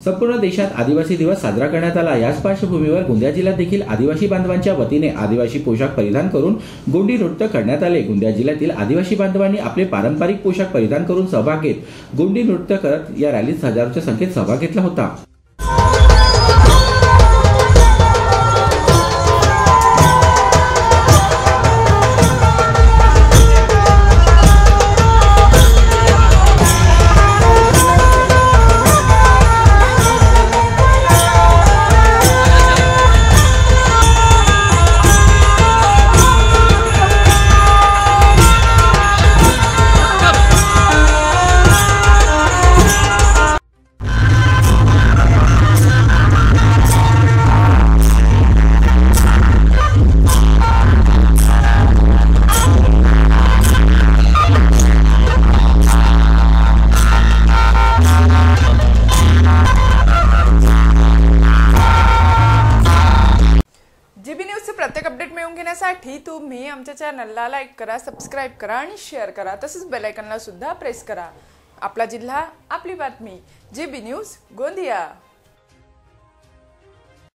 संपूर्ण देशात आदिवासी दिवस साजरा करण्यात आला। याच पार्श्वभूमीवर गोंदिया जिल्ह्यात देखील आदिवासी बांधवांच्या वतीने आदिवासी पोशाख परिधान करून गोंडी नृत्य करण्यात आले। गोंदिया जिल्ह्यातील आदिवासी बांधवांनी आपले पारंपरिक पोशाख परिधान करून सहभाग घेत गोंडी नृत्य करत या रॅलीत हजारोच्या संख्येत सहभाग घेतला होता। जीबी न्यूजचे प्रत्येक अपडेट मिळवून घेण्यासाठी तुम्ही आमच्या चॅनलला लाईक करा, सबस्क्राइब करा आणि शेअर करा। तसेच बेल आयकॉनला सुद्धा प्रेस करा। आपला जिल्हा, आपली बातमी। GB news Gondia.